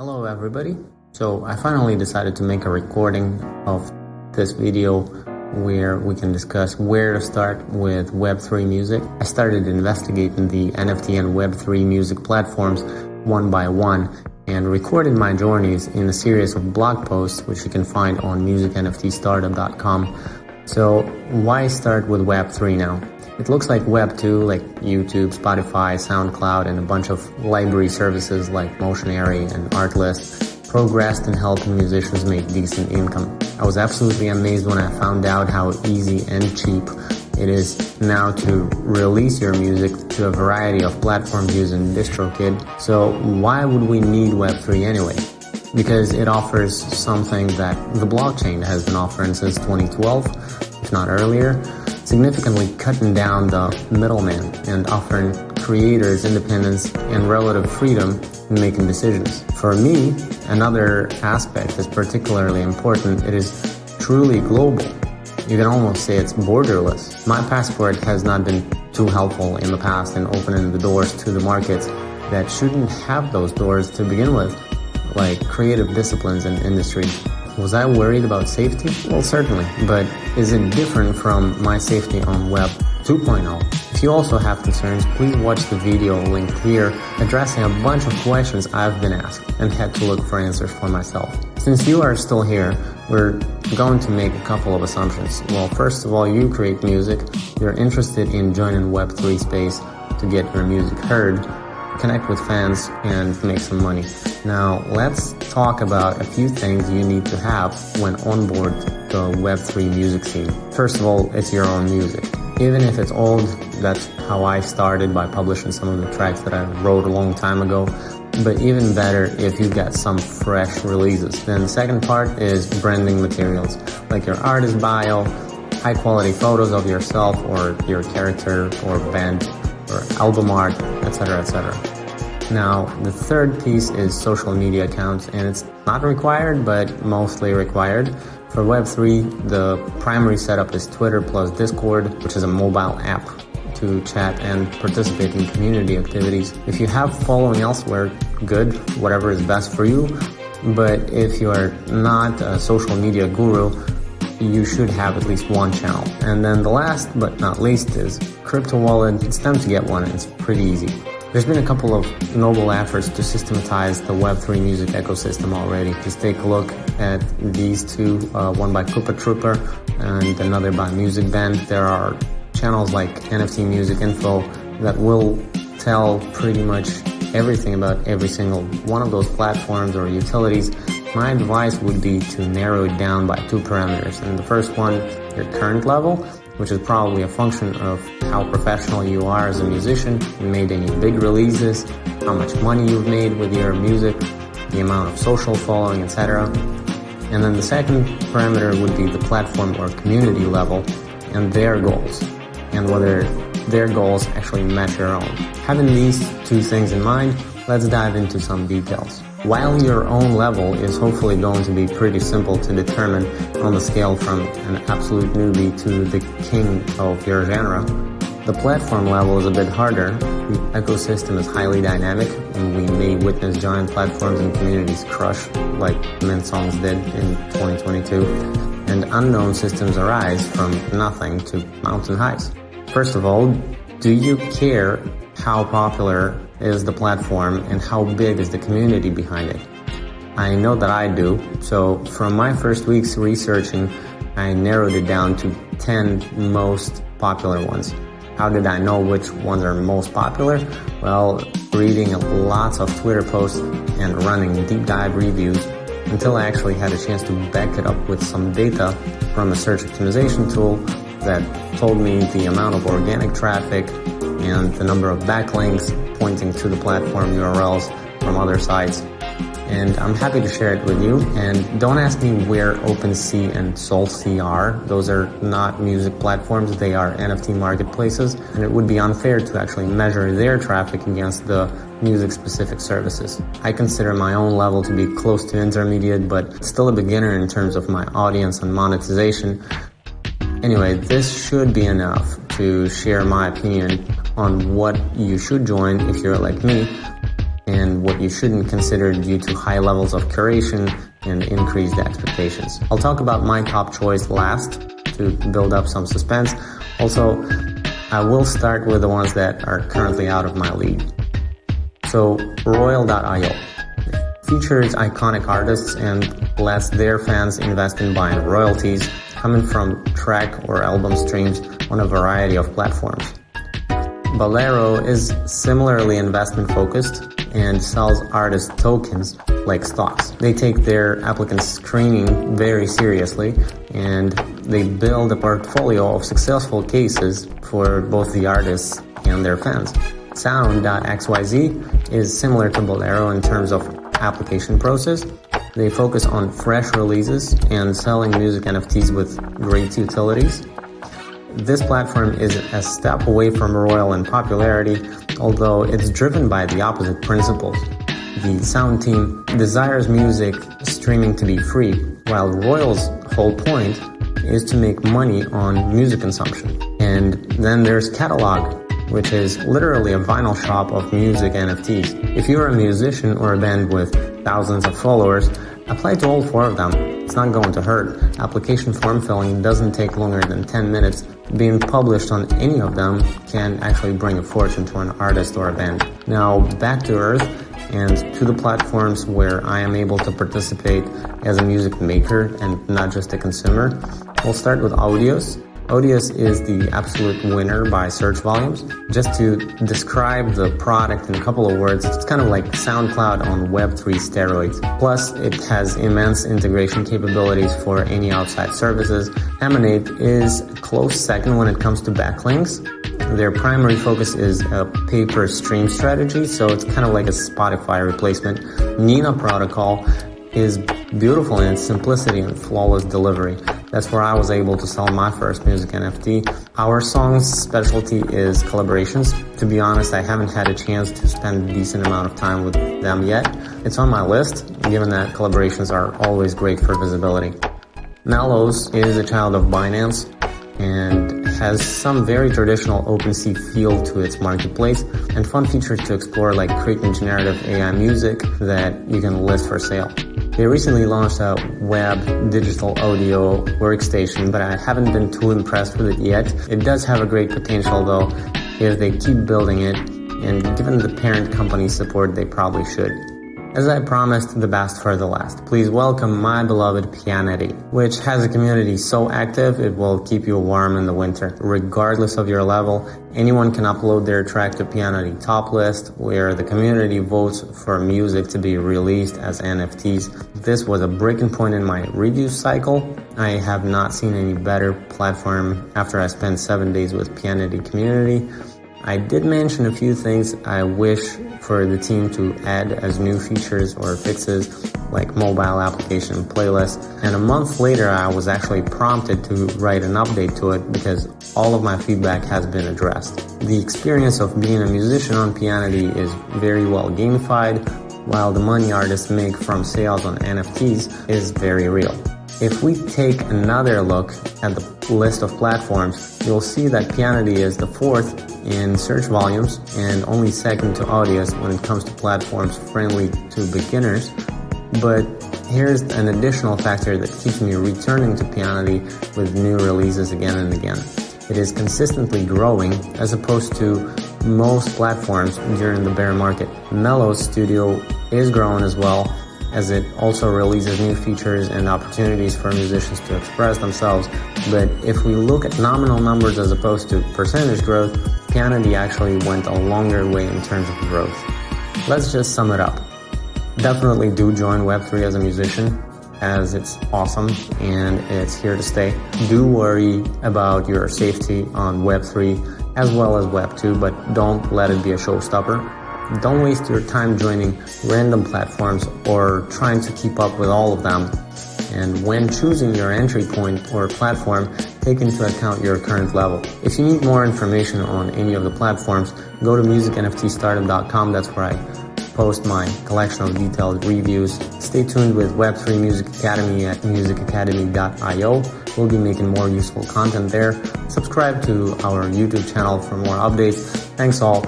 Hello everybody. So I finally decided to make a recording of this video where we can discuss where to start with Web3 music. I started investigating the NFT and Web3 music platforms one by one and recorded my journeys in a series of blog posts which you can find on musicnftstartup.com. So why start with Web3 now? It looks like Web2, like YouTube, Spotify, SoundCloud, and a bunch of library services like Motionary and Artlist progressed in helping musicians make decent income. I was absolutely amazed when I found out how easy and cheap it is now to release your music to a variety of platforms using DistroKid. So why would we need Web3 anyway? Because it offers something that the blockchain has been offering since 2012, if not earlier, significantly cutting down the middlemen and offering creators independence and relative freedom in making decisions. For me, another aspect is particularly important. It is truly global. You can almost say it's borderless. My passport has not been too helpful in the past in opening the doors to the markets that shouldn't have those doors to begin with, like creative disciplines and industries. Was I worried about safety? Well, certainly, but is it different from my safety on Web 2.0? If you also have concerns, please watch the video linked here addressing a bunch of questions I've been asked and had to look for answers for myself. Since you are still here, we're going to make a couple of assumptions. Well, first of all, you create music, you're interested in joining Web3 space to get your music heard, connect with fans, and make some money. Now, let's talk about a few things you need to have when on board the Web3 music scene. First of all, it's your own music. Even if it's old, that's how I started, by publishing some of the tracks that I wrote a long time ago. But even better if you get some fresh releases. Then the second part is branding materials, like your artist bio, high quality photos of yourself or your character or band or album art, etc., etc. Now, the third piece is social media accounts, and it's not required, but mostly required. For Web3, the primary setup is Twitter plus Discord, which is a mobile app to chat and participate in community activities. If you have following elsewhere, good, whatever is best for you. But if you are not a social media guru, you should have at least one channel. And then the last but not least is crypto wallet. It's time to get one, and it's pretty easy. There's been a couple of noble efforts to systematize the Web3 music ecosystem already. Just take a look at these two, one by Koopa Trooper and another by Music Band. There are channels like NFT Music Info that will tell pretty much everything about every single one of those platforms or utilities. My advice would be to narrow it down by two parameters. And the first one, your current level, which is probably a function of how professional you are as a musician, you made any big releases, how much money you've made with your music, the amount of social following, etc. And then the second parameter would be the platform or community level and their goals, and whether their goals actually match your own. Having these two things in mind, let's dive into some details. While your own level is hopefully going to be pretty simple to determine on the scale from an absolute newbie to the king of your genre, the platform level is a bit harder. The ecosystem is highly dynamic, and we may witness giant platforms and communities crush like Mint Songs did in 2022, and unknown systems arise from nothing to mountain highs. First of all, do you care how popular is the platform and how big is the community behind it? I know that I do. So from my first weeks researching, I narrowed it down to 10 most popular ones. How did I know which ones are most popular? Well, reading lots of Twitter posts and running deep dive reviews until I actually had a chance to back it up with some data from a search optimization tool that told me the amount of organic traffic and the number of backlinks pointing to the platform URLs from other sites. And I'm happy to share it with you. And don't ask me where OpenSea and SoulSea are. Those are not music platforms, they are NFT marketplaces, and it would be unfair to actually measure their traffic against the music-specific services. I consider my own level to be close to intermediate, but still a beginner in terms of my audience and monetization. Anyway, this should be enough to share my opinion on what you should join if you're like me and what you shouldn't consider due to high levels of curation and increased expectations. I'll talk about my top choice last to build up some suspense. Also, I will start with the ones that are currently out of my league. So, Royal.io features iconic artists and lets their fans invest in buying royalties coming from track or album streams on a variety of platforms. Bolero is similarly investment focused and sells artist tokens like stocks. They take their applicant screening very seriously and they build a portfolio of successful cases for both the artists and their fans. Sound.xyz is similar to Bolero in terms of application process. They focus on fresh releases and selling music NFTs with great utilities. This platform is a step away from Royal in popularity, although it's driven by the opposite principles. The Sound team desires music streaming to be free, while Royal's whole point is to make money on music consumption. And then there's Catalog, which is literally a vinyl shop of music NFTs. If you're a musician or a band with thousands of followers, apply to all 4 of them. It's not going to hurt. Application form filling doesn't take longer than 10 minutes. Being published on any of them can actually bring a fortune to an artist or a band. Now back to earth and to the platforms where I am able to participate as a music maker and not just a consumer. We'll start with Audios. Audios is the absolute winner by search volumes. Just to describe the product in a couple of words, it's kind of like SoundCloud on Web3 steroids. Plus, it has immense integration capabilities for any outside services. Emanate is a close second when it comes to backlinks. Their primary focus is a pay-per-stream strategy, so it's kind of like a Spotify replacement. Nina Protocol is beautiful in its simplicity and flawless delivery. That's where I was able to sell my first music NFT. Our song's specialty is collaborations. To be honest, I haven't had a chance to spend a decent amount of time with them yet. It's on my list, given that collaborations are always great for visibility. Mellows is a child of Binance and has some very traditional OpenSea feel to its marketplace and fun features to explore like creating generative AI music that you can list for sale. They recently launched a web digital audio workstation, but I haven't been too impressed with it yet. It does have a great potential though, if they keep building it, and given the parent company's support, they probably should. As I promised, the best for the last. Please welcome my beloved Pianity, which has a community so active it will keep you warm in the winter. Regardless of your level, anyone can upload their track to Pianity top list, where the community votes for music to be released as NFTs. This was a breaking point in my review cycle. I have not seen any better platform after I spent 7 days with Pianity community. I did mention a few things I wish for the team to add as new features or fixes, like mobile application playlists, and a month later I was actually prompted to write an update to it because all of my feedback has been addressed. The experience of being a musician on Pianity is very well gamified, while the money artists make from sales on NFTs is very real. If we take another look at the list of platforms, you'll see that Pianity is the 4th in search volumes and only 2nd to Audios when it comes to platforms friendly to beginners. But here's an additional factor that keeps me returning to Pianity with new releases again and again. It is consistently growing as opposed to most platforms during the bear market. Mellow Studio is growing as well, as it also releases new features and opportunities for musicians to express themselves. But if we look at nominal numbers as opposed to percentage growth, Pianity actually went a longer way in terms of growth. Let's just sum it up. Definitely do join Web3 as a musician, as it's awesome and it's here to stay. Do worry about your safety on Web3 as well as Web2, but don't let it be a showstopper. Don't waste your time joining random platforms or trying to keep up with all of them. And when choosing your entry point or platform, take into account your current level. If you need more information on any of the platforms, go to musicnftstartup.com. That's where I post my collection of detailed reviews. Stay tuned with Web3 Music Academy at musicacademy.io. We'll be making more useful content there. Subscribe to our YouTube channel for more updates. Thanks all.